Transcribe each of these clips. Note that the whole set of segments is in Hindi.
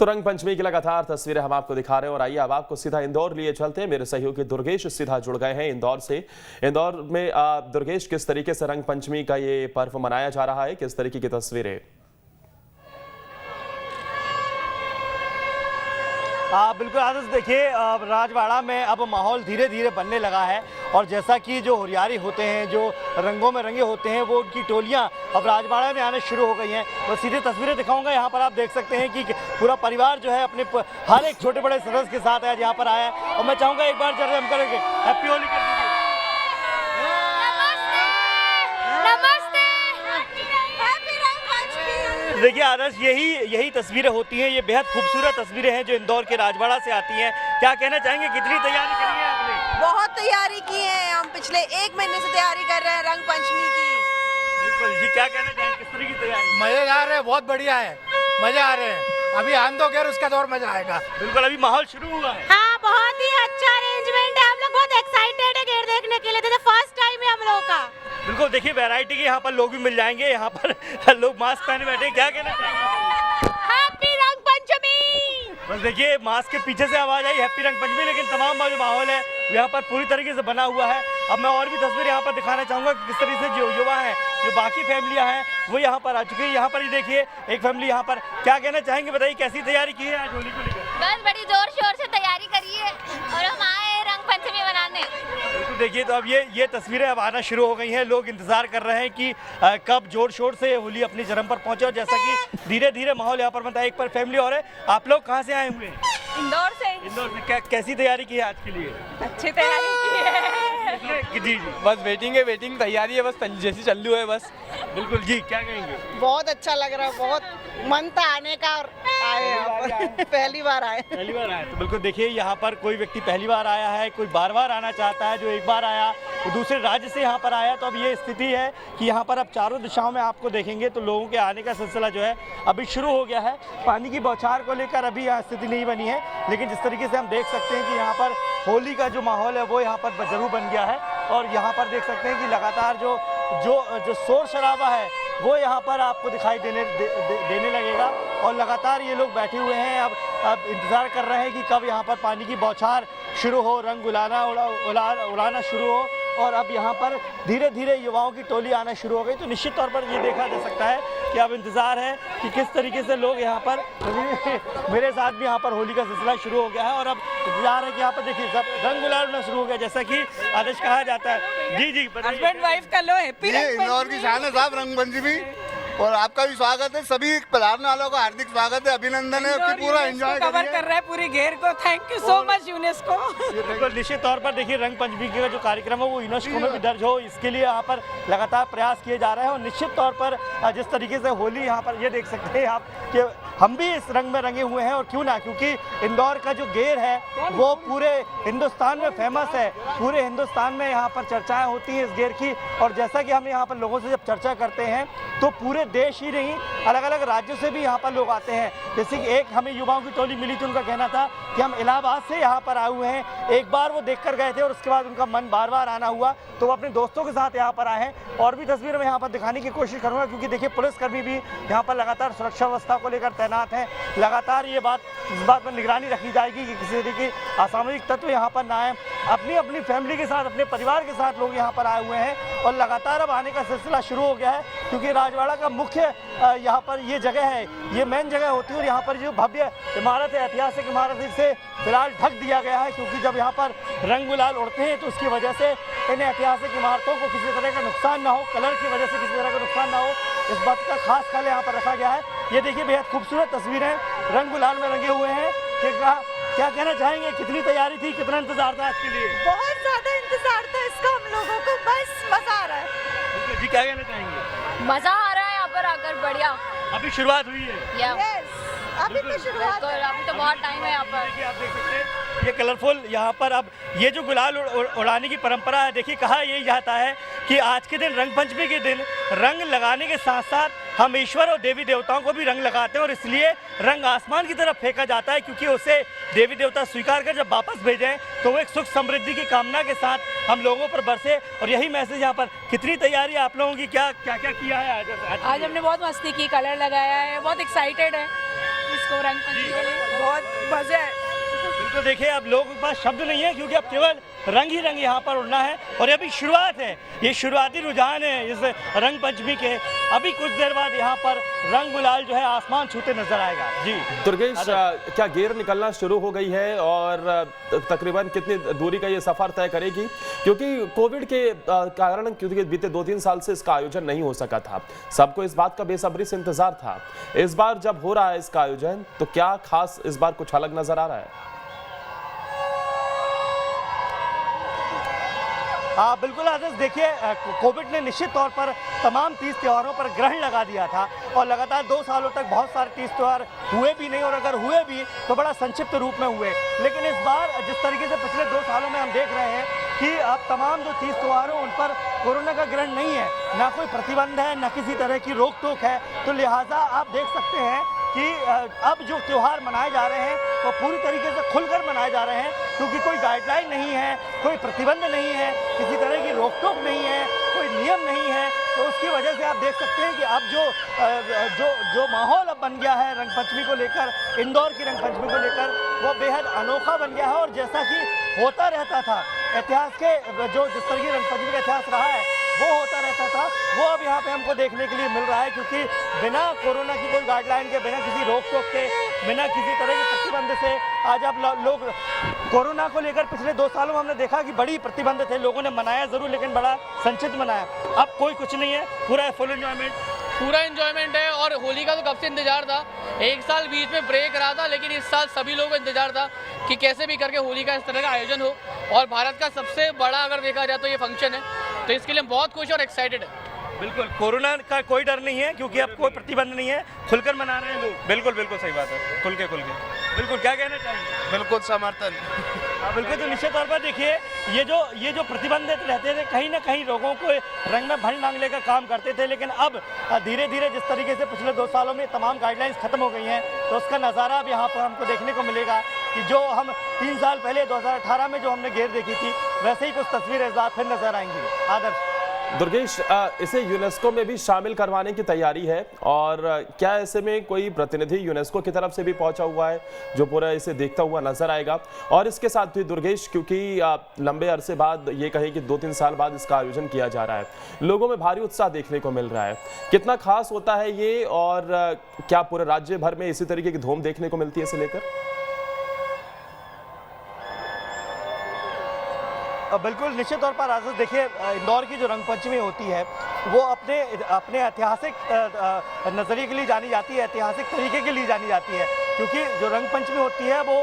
तो रंग पंचमी की लगातार तस्वीरें हम आपको दिखा रहे हैं और आइए अब आपको सीधा इंदौर लिए चलते हैं। मेरे सहयोगी दुर्गेश सीधा जुड़ गए हैं इंदौर से। इंदौर में दुर्गेश, किस तरीके से रंग पंचमी का ये पर्व मनाया जा रहा है, किस तरीके की तस्वीरें? बिल्कुल आदर्श, देखिए राजवाड़ा में अब माहौल धीरे धीरे बनने लगा है और जैसा कि जो हुरियारी होते हैं, जो रंगों में रंगे होते हैं, वो उनकी टोलियां अब राजवाड़ा में आने शुरू हो गई हैं। मैं सीधे तस्वीरें दिखाऊंगा। यहाँ पर आप देख सकते हैं कि पूरा परिवार जो है अपने हर एक छोटे बड़े सदस्य के साथ आज यहाँ पर आया है और मैं चाहूँगा एक बार जरा हम करेंगे हैप्पी होली कर दीजिए। देखिए आदर्श, यही तस्वीरें होती हैं, ये बेहद खूबसूरत तस्वीरें हैं जो इंदौर के राजवाड़ा से आती हैं। क्या कहना चाहेंगे, कितनी तैयारी करी है आपने? बहुत तैयारी की है, हम पिछले 1 महीने से तैयारी कर रहे हैं रंग पंचमी की। बिल्कुल जी, क्या कहना चाहेंगे, किस तरह की तैयारी? मजेदार है, बहुत बढ़िया है, मजा आ रहे हैं। अभी आन दो खैर, उसका दौर मजा आएगा। बिल्कुल, अभी माहौल शुरू हुआ है। हाँ, बहुत ही अच्छा अरेंजमेंट है, हम लोग बहुत एक्साइटेड है गेट देखने के लिए। फर्स्ट टाइम है हम लोगों का। बिल्कुल, देखिए वैरायटी के यहाँ पर लोग भी मिल जाएंगे। यहाँ पर लोग मास्क पहने बैठे, क्या कहना चाहेंगे? हैप्पी रंग पंचमी। बस देखिए मास्क के पीछे से आवाज आई हैप्पी रंग पंचमी, लेकिन तमाम जो माहौल है यहाँ पर पूरी तरीके से बना हुआ है। अब मैं और भी तस्वीर यहाँ पर दिखाना चाहूँगा कि किस तरीके से जो युवा हैं, जो बाकी फैमिलियाँ हैं, वो यहाँ पर आ चुकी है। यहाँ पर ही देखिए एक फैमिली यहाँ पर, क्या कहना चाहेंगे, बताइए कैसी तैयारी की है आज होली को लेकर? बस बड़ी जोर शोर से तैयारी करी है और हम आए रंग पंचमी मनाने। तो देखिए, तो अब ये तस्वीरें अब आना शुरू हो गई हैं। लोग इंतजार कर रहे हैं कि कब जोर शोर से होली अपनी चरम पर पहुंचे और जैसा कि धीरे धीरे माहौल यहाँ पर बनता है। एक पर फैमिली और है। आप लोग कहाँ से आए हुए हैं? इंदौर से। इंदौर से। कैसी तैयारी की है आज के लिए? अच्छी तैयारी की है। जी जी, बस वेटिंग तैयारी है, बस जैसी चालू है बस। बिल्कुल जी, क्या कहेंगे? बहुत अच्छा लग रहा है, बहुत मन था आने का और आए यहाँ पर। पहली बार आए। पहली बार आए तो बिल्कुल देखिए यहाँ पर कोई व्यक्ति पहली बार आया है, कोई बार बार आना चाहता है, जो एक बार आया वो दूसरे राज्य से यहाँ पर आया। तो अब ये स्थिति है कि यहाँ पर अब चारों दिशाओं में आपको देखेंगे तो लोगों के आने का सिलसिला जो है अभी शुरू हो गया है। पानी की बौछार को लेकर अभी यहाँ स्थिति नहीं बनी है, लेकिन जिस तरीके से हम देख सकते हैं कि यहाँ पर होली का जो माहौल है वो यहाँ पर जरूर बन गया है। और यहाँ पर देख सकते हैं कि लगातार जो शोर शराबा है वो यहाँ पर आपको दिखाई देने लगेगा और लगातार ये लोग बैठे हुए हैं। अब इंतज़ार कर रहे हैं कि कब यहाँ पर पानी की बौछार शुरू हो, रंग उड़ाना शुरू हो। और अब यहाँ पर धीरे धीरे युवाओं की टोली आना शुरू हो गई। तो निश्चित तौर पर ये देखा जा सकता है कि अब इंतज़ार है कि किस तरीके से लोग यहाँ पर मेरे साथ भी यहाँ पर होली का सिलसिला शुरू हो गया है और अब इंतजार है कि यहाँ पर देखिए सब रंग उड़ाना शुरू हो गया, जैसा कि आदेश कहा जाता है। जी जी, हस्बैंड वाइफ का लो हैप्पी इंदौर की शान है साहब रंग पंचमी, और आपका भी स्वागत है। सभी पधारने वालों का हार्दिक स्वागत है, अभिनंदन है कि पूरा एंजॉय कवर कर रहा है पूरी घेर को। Thank you so much UNESCO. बिल्कुल, निश्चित तौर पर देखिए रंग पंचमी का जो कार्यक्रम है वो यूनेस्को में भी दर्ज हो, इसके लिए यहाँ पर लगातार प्रयास किए जा रहे हैं। और निश्चित तौर पर जिस तरीके से होली यहाँ पर ये देख सकते हैं आप कि हम भी इस रंग में रंगे हुए हैं, और क्यों ना, क्योंकि इंदौर का जो घेर है वो पूरे हिंदुस्तान में फेमस है। पूरे हिंदुस्तान में यहाँ पर चर्चाएं होती हैं इस घेर की। और जैसा कि हम यहाँ पर लोगों से जब चर्चा करते हैं तो पूरे देश ही नहीं, अलग अलग राज्यों से भी यहाँ पर लोग आते हैं। जैसे कि एक हमें युवाओं की टोली मिली थी, उनका कहना था कि हम इलाहाबाद से यहाँ पर आए हुए हैं। एक बार वो देख कर गए थे और उसके बाद उनका मन बार बार आना हुआ, तो वो अपने दोस्तों के साथ यहाँ पर आए हैं। और भी तस्वीर में यहाँ पर दिखाने की कोशिश करूँगा, क्योंकि देखिए पुलिसकर्मी भी यहाँ पर लगातार सुरक्षा व्यवस्था को लेकर तैनात हैं। लगातार इस बात पर निगरानी रखी जाएगी कि किसी तरीके के असामाजिक तत्व यहाँ पर ना आए। अपनी फैमिली के साथ, अपने परिवार के साथ लोग यहाँ पर आए हुए हैं और लगातार अब आने का सिलसिला शुरू हो गया है, क्योंकि राजवाड़ा का मुख्य यहाँ पर ये जगह है, ये मेन जगह होती है। और यहाँ पर जो भव्य इमारत है, ऐतिहासिक इमारत, इसे फिलहाल ढक दिया गया है, क्योंकि जब यहाँ पर रंग गुलाल उड़ते हैं तो उसकी वजह से इन ऐतिहासिक इमारतों को किसी तरह का नुकसान ना हो, कलर की वजह से किसी तरह का नुकसान ना हो, इस बात का खास ख्याल यहाँ पर रखा गया है। ये देखिए बेहद खूबसूरत तस्वीरें रंग गुलाल में रंगे हुए हैं। क्या कहना चाहेंगे, कितनी तैयारी थी, कितना इंतजार था आज के लिए? बहुत ज्यादा इंतजार था इसका हम लोगों को, बस मजा आ रहा है। जी, क्या कहना चाहेंगे? मजा आ रहा है यहाँ पर आकर, बढ़िया। अभी शुरुआत हुई है। यस, अभी तो शुरुआत है। अभी तो बहुत टाइम है यहाँ पर। देखिए आप देख सकते हैं ये कलरफुल यहाँ पर अब ये जो गुलाल उड़ाने की परंपरा है, देखिए कहा यही जाता है कि आज के दिन रंग पंचमी के दिन रंग लगाने के साथ साथ हम ईश्वर और देवी देवताओं को भी रंग लगाते हैं। और इसलिए रंग आसमान की तरफ फेंका जाता है, क्योंकि उसे देवी देवता स्वीकार कर जब वापस भेजें तो वो एक सुख समृद्धि की कामना के साथ हम लोगों पर बरसे। और यही मैसेज यहाँ पर। कितनी तैयारी आप लोगों की, क्या क्या किया है आज? आज हमने बहुत मस्ती की, कलर लगाया है, बहुत एक्साइटेड है। इसको रंग पंचमी को लेकर? बहुत मजे आए। बिल्कुल देखिए, अब लोगों के पास शब्द नहीं है क्योंकि अब केवल रंग ही रंग यहाँ पर उड़ना है और ये अभी शुरुआत है, ये शुरुआती रुझान है इस रंग पंचमी के। अभी कुछ देर बाद यहाँ पर रंग गुलाल जो है आसमान छूते नजर आएगा। जी दुर्गेश, क्या गेर निकलना शुरू हो गई है और तकरीबन कितनी दूरी का ये सफर तय करेगी? क्योंकि कोविड के कारण क्योंकि बीते 2-3 साल से इसका आयोजन नहीं हो सका था, सबको इस बात का बेसब्री से इंतजार था। इस बार जब हो रहा है इसका आयोजन, तो क्या खास इस बार कुछ अलग नजर आ रहा है? बिल्कुल आदर्श, देखिए कोविड ने निश्चित तौर पर तमाम तीज त्योहारों पर ग्रहण लगा दिया था और लगातार 2 सालों तक बहुत सारे तीज त्यौहार हुए भी नहीं और अगर हुए भी तो बड़ा संक्षिप्त रूप में हुए। लेकिन इस बार जिस तरीके से पिछले 2 सालों में हम देख रहे हैं कि अब तमाम जो तीज त्यौहार हैं उन पर कोरोना का ग्रहण नहीं है, ना कोई प्रतिबंध है, ना किसी तरह की रोक टोक है, तो लिहाजा आप देख सकते हैं कि अब जो त्यौहार मनाए जा रहे हैं वो पूरी तरीके से खुलकर मनाए जा रहे हैं क्योंकि कोई गाइडलाइन नहीं है, कोई प्रतिबंध नहीं है, किसी तरह की रोक टोक नहीं है, कोई नियम नहीं है। तो उसकी वजह से आप देख सकते हैं कि अब जो माहौल अब बन गया है रंग पंचमी को लेकर, इंदौर की रंग पंचमी को लेकर, वो बेहद अनोखा बन गया है। और जैसा कि होता रहता था इतिहास के जिस तरह की रंग पंचमी का इतिहास रहा है वो होता रहता था, वो अब यहाँ पे हमको देखने के लिए मिल रहा है क्योंकि बिना कोरोना की कोई गाइडलाइन के, बिना किसी रोक टोक के, बिना किसी तरह के प्रतिबंध से आज अब लोग कोरोना को लेकर पिछले 2 सालों में हमने देखा कि बड़ी प्रतिबंध थे, लोगों ने मनाया जरूर लेकिन बड़ा संचित मनाया। अब कोई कुछ नहीं है, पूरा फुल एंजॉयमेंट है। और होली का तो कब से इंतजार था, 1 साल बीच में ब्रेक रहा था, लेकिन इस साल सभी लोगों को इंतजार था कि कैसे भी करके होली का इस तरह का आयोजन हो और भारत का सबसे बड़ा अगर देखा जाए तो ये फंक्शन है, तो इसके लिए हम बहुत खुश और एक्साइटेड है। बिल्कुल, कोरोना का कोई डर नहीं है क्योंकि अब कोई प्रतिबंध नहीं है, खुलकर मना रहे हैं लोग। बिल्कुल सही बात है, खुल के बिल्कुल, क्या कहना चाहेंगे? बिल्कुल समर्थन। बिल्कुल, तो निश्चित तौर पर देखिए ये जो प्रतिबंधित रहते थे कहीं ना कहीं लोगों को रंग में भंग डालने का काम करते थे, लेकिन अब धीरे धीरे जिस तरीके से पिछले 2 सालों में तमाम गाइडलाइंस खत्म हो गई हैं तो उसका नज़ारा अब यहाँ पर हमको देखने को मिलेगा कि जो हम 3 साल पहले 2018 में जो हमने गेर देखी थी वैसे ही कुछ तस्वीरें इस बार फिर नजर आएंगी। आदर्श दुर्गेश, इसे यूनेस्को में भी शामिल करवाने की तैयारी है और क्या ऐसे में कोई प्रतिनिधि यूनेस्को की तरफ से भी पहुंचा हुआ है जो पूरा इसे देखता हुआ नजर आएगा? और इसके साथ भी दुर्गेश, क्योंकि लंबे अरसे बाद ये कहें कि 2-3 साल बाद इसका आयोजन किया जा रहा है, लोगों में भारी उत्साह देखने को मिल रहा है, कितना खास होता है ये और क्या पूरे राज्य भर में इसी तरीके की धूम देखने को मिलती है इसे लेकर? बिल्कुल, निश्चित तौर पर आज़ाद, देखिए इंदौर की जो रंग पंचमी होती है वो अपने ऐतिहासिक नज़रिए के लिए जानी जाती है, ऐतिहासिक तरीके के लिए जानी जाती है क्योंकि जो रंग पंचमी होती है वो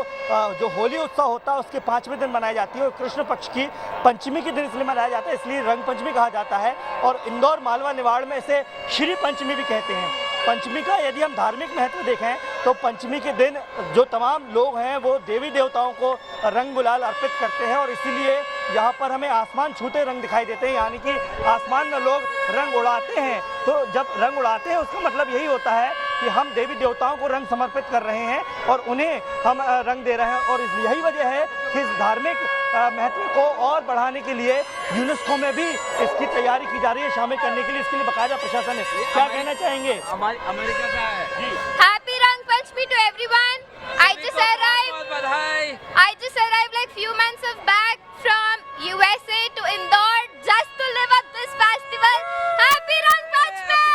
जो होली उत्सव होता है उसके 5वें दिन मनाई जाती है और कृष्ण पक्ष की पंचमी के दिन इसलिए मनाया जाता है, इसलिए रंग पंचमी कहा जाता है। और इंदौर मालवा निवाड़ में इसे श्री पंचमी भी कहते हैं। पंचमी का यदि हम धार्मिक महत्व देखें तो पंचमी के दिन जो तमाम लोग हैं वो देवी देवताओं को रंग गुलाल अर्पित करते हैं और इसीलिए यहाँ पर हमें आसमान छूते रंग दिखाई देते हैं, यानी कि आसमान में लोग रंग उड़ाते हैं। तो जब रंग उड़ाते हैं उसका मतलब यही होता है कि हम देवी देवताओं को रंग समर्पित कर रहे हैं और उन्हें हम रंग दे रहे हैं और यही वजह है कि इस धार्मिक महत्व को और बढ़ाने के लिए यूनेस्को में भी इसकी तैयारी की जा रही है, शामिल करने के लिए इसके लिए बाकायदा प्रशासन है। क्या कहना चाहेंगे? अमेरिका का है। Happy Rang Panchami to everyone. I just arrived like few months back from USA to Indore just to live up this festival. Happy Rang Panchami.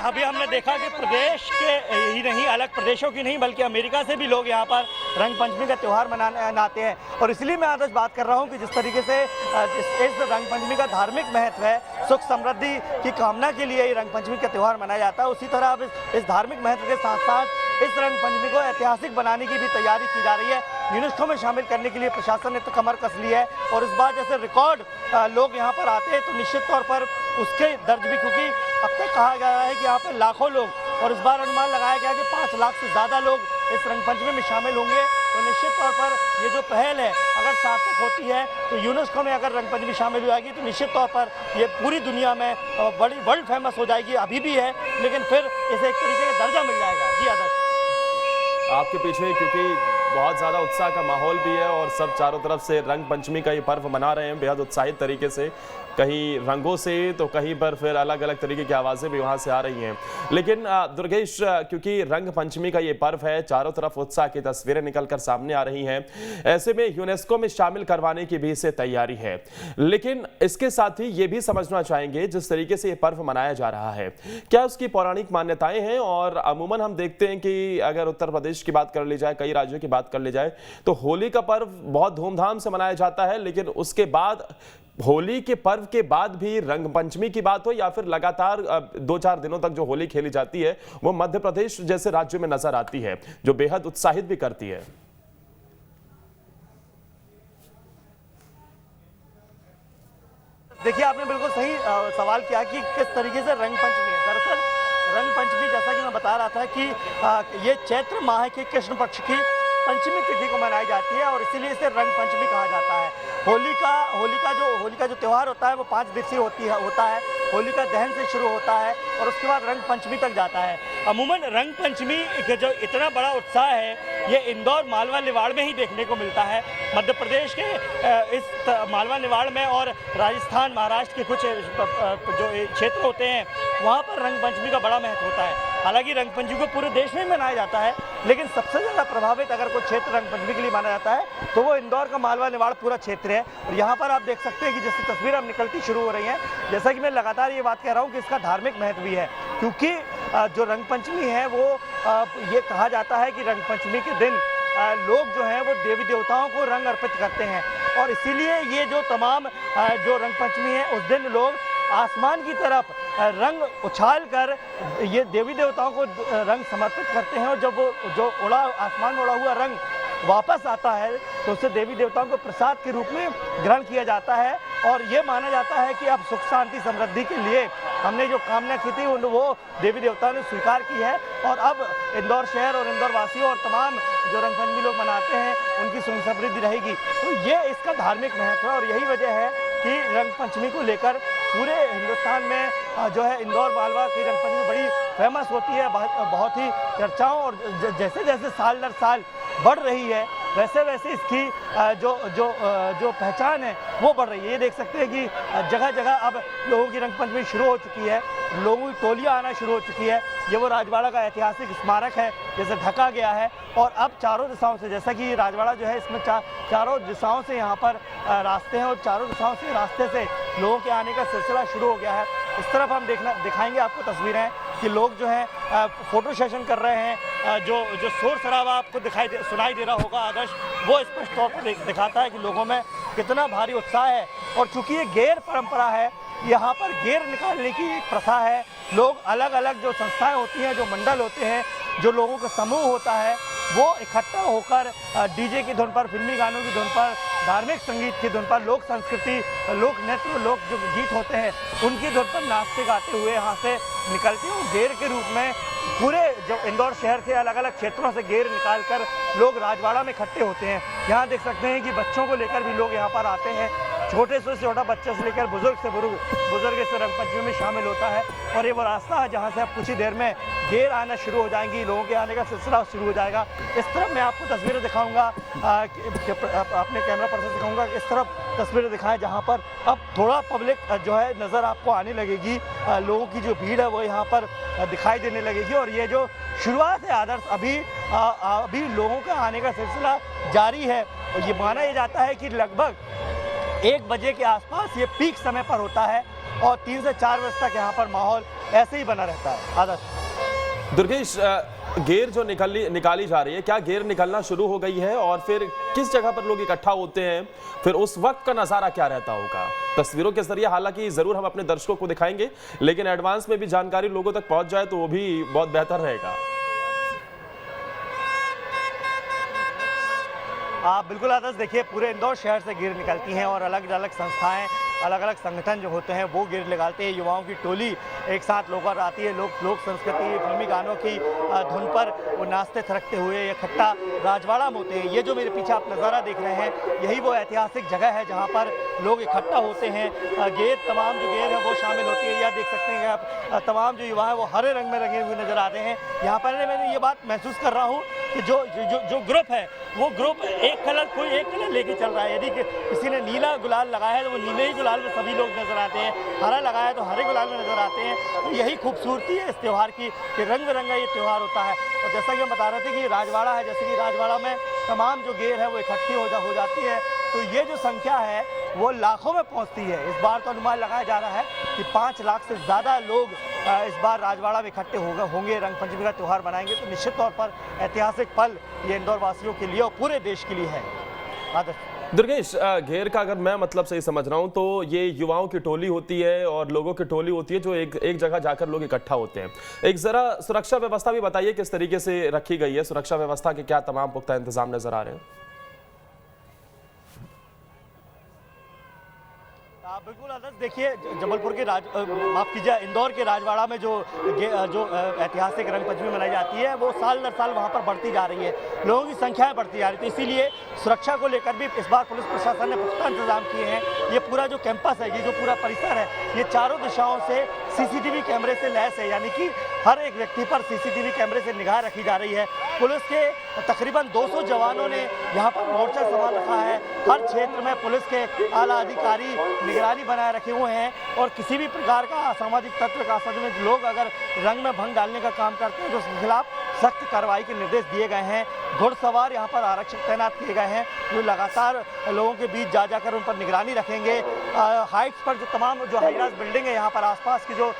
अभी हमने देखा कि प्रदेश के ही नहीं, अलग प्रदेशों की नहीं बल्कि अमेरिका से भी लोग यहाँ पर रंग पंचमी का त्यौहार मनाते हैं और इसलिए मैं आज बात कर रहा हूँ कि जिस तरीके से इस रंग पंचमी का धार्मिक महत्व है, सुख समृद्धि की कामना के लिए रंग पंचमी का त्यौहार मनाया जाता है, उसी तरह अब इस धार्मिक महत्व के साथ साथ इस रंग पंचमी को ऐतिहासिक बनाने की भी तैयारी की जा रही है। यूनेस्को में शामिल करने के लिए प्रशासन ने तो कमर कस ली है और इस बार जैसे रिकॉर्ड लोग यहाँ पर आते हैं तो निश्चित तौर पर उसके दर्ज भी, क्योंकि अब तक कहा गया है कि यहाँ पर लाखों लोग और इस बार अनुमान लगाया गया कि 5 लाख से ज़्यादा लोग इस रंग पंचमी में शामिल होंगे। तो निश्चित तौर पर ये जो पहल है अगर सार्थक होती है तो यूनेस्को में अगर रंग पंचमी शामिल हो जाएगी तो निश्चित तौर पर ये पूरी दुनिया में बड़ी वर्ल्ड फेमस हो जाएगी। अभी भी है लेकिन फिर इसे एक तरीके का दर्जा मिल जाएगा। जी आदर्श, आपके पीछे क्योंकि बहुत ज़्यादा उत्साह का माहौल भी है और सब चारों तरफ से रंग पंचमी का ये पर्व मना रहे हैं बेहद उत्साहित तरीके से, कहीं रंगों से तो कहीं पर फिर अलग अलग तरीके की आवाज़ें भी वहाँ से आ रही हैं। लेकिन दुर्गेश, क्योंकि रंग पंचमी का ये पर्व है, चारों तरफ उत्साह की तस्वीरें निकलकर सामने आ रही हैं, ऐसे में यूनेस्को में शामिल करवाने की भी इसे तैयारी है। लेकिन इसके साथ ही ये भी समझना चाहेंगे जिस तरीके से ये पर्व मनाया जा रहा है, क्या उसकी पौराणिक मान्यताएं हैं? और अमूमन हम देखते हैं कि अगर उत्तर प्रदेश की बात कर ली जाए, कई राज्यों की बात कर ली जाए, तो होली का पर्व बहुत धूमधाम से मनाया जाता है, लेकिन उसके बाद होली के पर्व के बाद भी रंग पंचमी की बात हो या फिर लगातार 2-4 दिनों तक जो होली खेली जाती है वो मध्य प्रदेश जैसे राज्यों में नजर आती है, जो बेहद उत्साहित भी करती है। देखिए, आपने बिल्कुल सही सवाल किया कि किस तरीके से रंग पंचमी है। दरअसल रंग पंचमी, जैसा कि मैं बता रहा था कि ये चैत्र माह के कृष्ण पक्ष की पंचमी तिथि को मनाई जाती है और इसीलिए इसे रंग पंचमी कहा जाता है। होली का जो त्यौहार होता है वो 5 दिवसीय होता है। होली का दहन से शुरू होता है और उसके बाद रंग पंचमी तक जाता है। अमूमन रंग पंचमी का जो इतना बड़ा उत्साह है ये इंदौर, मालवा, निवाड़ में ही देखने को मिलता है। मध्य प्रदेश के इस मालवा, निवाड़ में और राजस्थान, महाराष्ट्र के कुछ जो क्षेत्र होते हैं वहाँ पर रंग पंचमी का बड़ा महत्व होता है। हालांकि रंग पंचमी को पूरे देश में मनाया जाता है, लेकिन सबसे ज़्यादा प्रभावित अगर कोई क्षेत्र रंग पंचमी के लिए माना जाता है तो वो इंदौर का मालवा, निवाड़ पूरा क्षेत्र है। और यहाँ पर आप देख सकते हैं कि जैसे तस्वीर अब निकलती शुरू हो रही हैं, जैसा कि मैं लगातार ये बात कह रहा हूँ कि इसका धार्मिक महत्व भी है, क्योंकि जो रंग पंचमी है वो ये कहा जाता है कि रंग पंचमी के दिन लोग जो हैं वो देवी देवताओं को रंग अर्पित करते हैं और इसीलिए ये जो तमाम जो रंग पंचमी है उस दिन लोग आसमान की तरफ रंग उछाल कर ये देवी देवताओं को रंग समर्पित करते हैं और जब वो जो आसमान में उड़ा हुआ रंग वापस आता है तो उसे देवी देवताओं को प्रसाद के रूप में ग्रहण किया जाता है और ये माना जाता है कि अब सुख शांति समृद्धि के लिए हमने जो कामना की थी वो देवी देवताओं ने स्वीकार की है और अब इंदौर शहर और इंदौर वासियों और तमाम जो रंग पंचमी लोग मनाते हैं उनकी सुख समृद्धि रहेगी। तो ये इसका धार्मिक महत्व है और यही वजह है कि रंग पंचमी को लेकर पूरे हिंदुस्तान में जो है इंदौर, मालवा की रंग पंचमी बड़ी फेमस होती है, बहुत ही चर्चाओं और जैसे जैसे साल दर साल बढ़ रही है वैसे वैसे इसकी जो पहचान है वो बढ़ रही है। ये देख सकते हैं कि जगह जगह अब लोगों की रंग पंचमी शुरू हो चुकी है, लोगों की टोलियाँ आना शुरू हो चुकी है। ये वो राजवाड़ा का ऐतिहासिक स्मारक है जैसे ढका गया है और अब चारों दिशाओं से, जैसा कि राजवाड़ा जो है इसमें चारों दिशाओं से यहाँ पर रास्ते हैं और चारों दिशाओं से रास्ते से लोगों के आने का सिलसिला शुरू हो गया है। इस तरफ हम दिखाएंगे आपको तस्वीरें कि लोग जो हैं फोटो सेशन कर रहे हैं। जो शोर शराबा आपको सुनाई दे रहा होगा आदर्श, वो स्पष्ट तौर पर दिखाता है कि लोगों में कितना भारी उत्साह है। और चूंकि ये गेर परंपरा है, यहाँ पर गेर निकालने की एक प्रथा है। लोग अलग अलग जो संस्थाएं होती हैं, जो मंडल होते हैं, जो लोगों का समूह होता है, वो इकट्ठा होकर डीजे की धुन पर, फिल्मी गानों की धुन पर, धार्मिक संगीत की धुन पर, लोक संस्कृति, लोक नृत्य, लोक जो गीत होते हैं उनकी धुन पर नाचते गाते हुए यहाँ से निकलते हैं। गेर के रूप में पूरे जो इंदौर शहर के अलग अलग क्षेत्रों से गेर निकालकर लोग राजवाड़ा में इकट्ठे होते हैं। यहाँ देख सकते हैं कि बच्चों को लेकर भी लोग यहाँ पर आते हैं, छोटे से छोटा बच्चे से लेकर बुजुर्ग से बुजुर्ग इस रंग पंचमी में शामिल होता है। और ये वो रास्ता है जहाँ से अब कुछ ही देर में गेर आना शुरू हो जाएंगी, लोगों के आने का सिलसिला शुरू हो जाएगा। इस तरफ मैं आपको तस्वीरें दिखाऊंगा, अपने कैमरा पर्सन से कहूँगा इस तरफ तस्वीरें दिखाएं जहाँ पर अब थोड़ा पब्लिक जो है नज़र आपको आने लगेगी, लोगों की जो भीड़ है वो यहाँ पर दिखाई देने लगेगी। और ये जो शुरुआत है आदर्श, अभी लोगों का आने का सिलसिला जारी है और ये माना यह जाता है कि लगभग 1 बजे के आसपास ये पीक समय पर होता है और 3 से 4 बजे तक यहाँ पर माहौल ऐसे ही बना रहता है। आदर्श। दुर्गेश, गेर जो निकाली जा रही है, क्या गेर निकलना शुरू हो गई है और फिर किस जगह पर लोग इकट्ठा होते हैं, फिर उस वक्त का नज़ारा क्या रहता होगा? तस्वीरों के जरिए हालांकि ज़रूर हम अपने दर्शकों को दिखाएंगे, लेकिन एडवांस में भी जानकारी लोगों तक पहुंच जाए तो वो भी बहुत बेहतर रहेगा। आप बिल्कुल आदर्श, देखिए पूरे इंदौर शहर से गेर निकलती हैं और अलग अलग संस्थाएं, अलग अलग संगठन जो होते हैं वो गेर लगाते हैं। युवाओं की टोली एक साथ लोग आती है, लोक संस्कृति, फिल्मी गानों की धुन पर वो नाचते थिरकते हुए इकट्ठा राजवाड़ा में होते हैं। ये जो मेरे पीछे आप नज़ारा देख रहे हैं, यही वो ऐतिहासिक जगह है जहाँ पर लोग इकट्ठा होते हैं। गेर, तमाम जो गेर है वो शामिल होती है। या देख सकते हैं कि आप तमाम जो युवा है वो हरे रंग में रंगे हुए नजर आ रहे हैं। यहाँ पर मैं ये बात महसूस कर रहा हूँ कि जो ग्रुप है वो ग्रुप कोई एक कलर लेके चल रहा है। यदि किसी ने नीला गुलाल लगाया है तो वो नीले ही गुलाल में सभी लोग नजर आते हैं, हरा लगाया है तो हरे गुलाल में नजर आते हैं। तो यही खूबसूरती है इस त्यौहार की कि रंग बिरंगा ये त्यौहार होता है। और जैसा कि हम बता रहे थे कि राजवाड़ा है, जैसे कि राजवाड़ा में तमाम जो गेर है वो इकट्ठी हो जाती है, तो ये जो संख्या है वो लाखों में पहुंचती है। इस बार तो अनुमान लगाया जा रहा है कि 5 लाख से ज़्यादा लोग इस बार राजवाड़ा में इकट्ठे होंगे, रंग पंचमी का त्यौहार मनाएंगे। तो निश्चित तौर पर ऐतिहासिक पल ये इंदौर वासियों के लिए और पूरे देश के लिए है। आदर्श दुर्गेश, घेर का अगर मैं मतलब सही समझ रहा हूं तो ये युवाओं की टोली होती है और लोगों की टोली होती है जो एक जगह जाकर लोग इकट्ठा होते हैं। एक जरा सुरक्षा व्यवस्था भी बताइए किस तरीके से रखी गई है, सुरक्षा व्यवस्था के क्या तमाम पुख्ता इंतजाम नजर आ रहे हैं? बिल्कुल आदर्श, देखिए जबलपुर के माफ कीजिए इंदौर के राजवाड़ा में जो ऐतिहासिक रंग पंचमी मनाई जाती है वो साल दर साल वहाँ पर बढ़ती जा रही है, लोगों की संख्याएं बढ़ती जा रही है। तो इसीलिए सुरक्षा को लेकर भी इस बार पुलिस प्रशासन ने पुख्ता इंतजाम किए हैं। ये पूरा जो कैंपस है, ये जो पूरा परिसर है, ये चारों दिशाओं से सीसीटीवी कैमरे से लैस है, यानी कि हर एक व्यक्ति पर सीसीटीवी कैमरे से निगाह रखी जा रही है। पुलिस के तकरीबन 200 जवानों ने यहाँ पर मोर्चा संभाल रखा है। हर क्षेत्र में पुलिस के आला अधिकारी निगरानी बनाए रखे हुए हैं और किसी भी प्रकार का असामाजिक तत्व का असामाजिक लोग अगर रंग में भंग डालने का काम करते हैं तो उसके खिलाफ सख्त कार्रवाई के निर्देश दिए गए हैं। घुड़सवार यहाँ पर आरक्षक तैनात किए गए हैं जो लगातार लोगों के बीच जा जाकर उन पर निगरानी रखेंगे। हाइट्स पर जो तमाम जो हाई राइज बिल्डिंग है, यहाँ पर आसपास की जो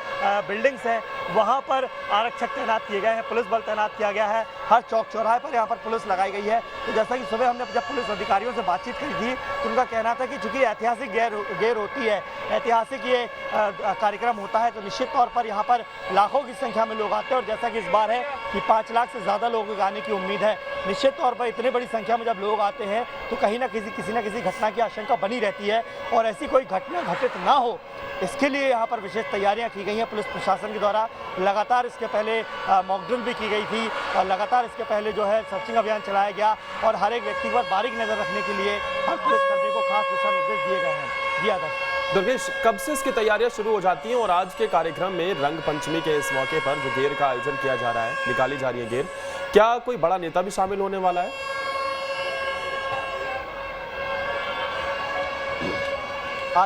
बिल्डिंग्स हैं वहाँ पर आरक्षक तैनात किए गए हैं, पुलिस बल तैनात किया गया है। हर चौक चौराहे पर यहाँ पर पुलिस लगाई गई है। तो जैसा कि सुबह हमने जब पुलिस अधिकारियों से बातचीत करी थी तो उनका कहना था कि चूंकि ऐतिहासिक गेर होती है, ऐतिहासिक ये कार्यक्रम होता है, तो निश्चित तौर पर यहाँ पर लाखों की संख्या में लोग आते हैं। और जैसा कि इस बार है कि 5 लाख से ज़्यादा लोगों के आने की उम्मीद है। निश्चित तौर पर इतनी बड़ी संख्या में जब लोग आते हैं तो कहीं ना किसी न किसी घटना की आशंका बनी रहती है और ऐसी कोई घटना घटित ना हो, इसके लिए यहाँ पर विशेष तैयारियां की गई हैं पुलिस प्रशासन के द्वारा। लगातार इसके पहले मॉक ड्रिल भी की गई थी और लगातार इसके पहले जो है सर्चिंग अभियान चलाया गया और हर एक व्यक्ति पर बारीक नज़र रखने के लिए हर पुलिसकर्मी को खास दिशा निर्देश दिए गए हैं। जी आदर्श। दुर्गेश, कब से इसकी तैयारियां शुरू हो जाती हैं और आज के कार्यक्रम में रंग पंचमी के इस मौके पर जो गेर का आयोजन किया जा रहा है, निकाली जा रही है गेर, क्या कोई बड़ा नेता भी शामिल होने वाला है?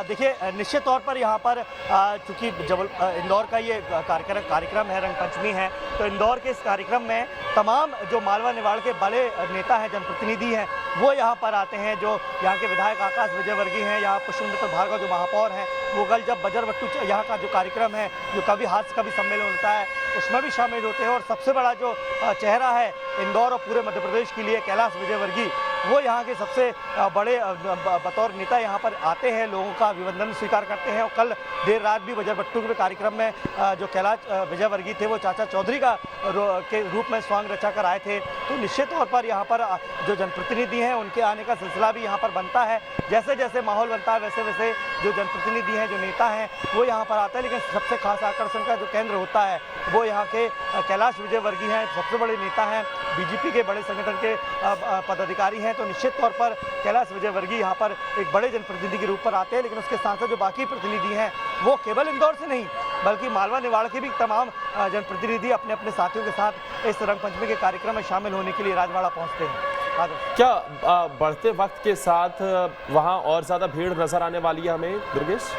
देखिए निश्चित तौर पर यहाँ पर चूँकि इंदौर का ये कार्यक्रम है, रंग पंचमी है, तो इंदौर के इस कार्यक्रम में तमाम जो मालवा निवाड़ के बड़े नेता हैं, जनप्रतिनिधि हैं, वो यहाँ पर आते हैं। जो यहाँ के विधायक आकाश विजयवर्गीय हैं, यहाँ पुष्पेंद्र भार्गव जो महापौर हैं, वो कल जब बजरबट्टू यहाँ का जो कार्यक्रम है, जो कवि हास्य का भी सम्मेलन होता है, उसमें भी शामिल होते हैं। और सबसे बड़ा जो चेहरा है इंदौर और पूरे मध्य प्रदेश के लिए, कैलाश विजयवर्गीय, वो यहाँ के सबसे बड़े बतौर नेता यहाँ पर आते हैं, लोगों का अभिवंदन स्वीकार करते हैं। और कल देर रात भी बजरबट्टू के कार्यक्रम में जो कैलाश विजयवर्गीय थे वो चाचा चौधरी के रूप में स्वांग रचा कर आए थे। तो निश्चित तौर पर यहाँ पर जो जनप्रतिनिधि हैं उनके आने का सिलसिला भी यहाँ पर बनता है। जैसे जैसे माहौल बनता है वैसे वैसे जो जनप्रतिनिधि हैं, जो नेता हैं, वो यहाँ पर आते हैं। लेकिन सबसे खास आकर्षण का जो केंद्र होता है वो यहाँ के कैलाश विजयवर्गीय हैं, सबसे बड़े नेता हैं, बीजेपी के बड़े संगठन के पदाधिकारी हैं। तो निश्चित तौर पर कैलाश विजयवर्गीय यहाँ पर एक बड़े जनप्रतिनिधि के रूप पर आते हैं। लेकिन उसके साथ साथ जो बाकी प्रतिनिधि हैं वो केवल इंदौर से नहीं बल्कि मालवा निवाड़ के भी तमाम जनप्रतिनिधि अपने अपने साथियों के साथ इस रंग पंचमी के कार्यक्रम में शामिल होने के लिए राजवाड़ा पहुँचते हैं। क्या बढ़ते वक्त के साथ वहाँ और ज़्यादा भीड़ नजर आने वाली है हमें, दुर्गेश?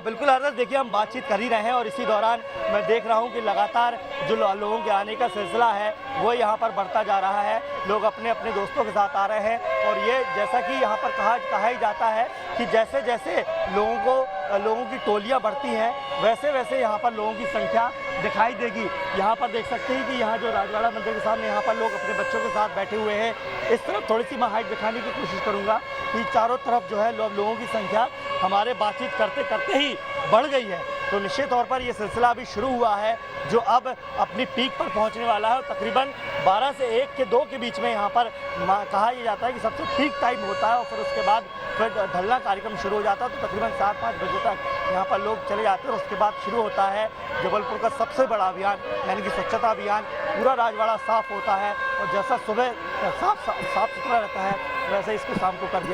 बिल्कुल आदर्श, देखिए हम बातचीत कर ही रहे हैं और इसी दौरान मैं देख रहा हूं कि लगातार जो लोगों के आने का सिलसिला है वो यहाँ पर बढ़ता जा रहा है। लोग अपने अपने दोस्तों के साथ आ रहे हैं और ये जैसा कि यहाँ पर कहा ही जाता है कि जैसे जैसे लोगों की टोलियाँ बढ़ती हैं वैसे वैसे यहाँ पर लोगों की संख्या दिखाई देगी। यहाँ पर देख सकते हैं कि यहाँ जो राजवाड़ा मंदिर के सामने यहाँ पर लोग अपने बच्चों के साथ बैठे हुए हैं। इस तरफ थोड़ी सी मैं हाइट दिखाने की कोशिश करूँगा कि चारों तरफ जो है लोगों की संख्या हमारे बातचीत करते करते ही बढ़ गई है। तो निश्चित तौर पर ये सिलसिला अभी शुरू हुआ है जो अब अपनी पीक पर पहुंचने वाला है। और तकरीबन 12 से 1 के 2 के बीच में यहाँ पर कहा यह जाता है कि सबसे पीक टाइम होता है और फिर उसके बाद फिर ढलना कार्यक्रम शुरू हो जाता है। तो तकरीबन 7-5 बजे तक यहाँ पर लोग चले जाते हैं और उसके बाद शुरू होता है जबलपुर का सबसे बड़ा अभियान यानी कि स्वच्छता अभियान। पूरा राजवाड़ा साफ होता है और जैसा सुबह साफ सुथरा रहता है वैसे इसको शाम को कर दिया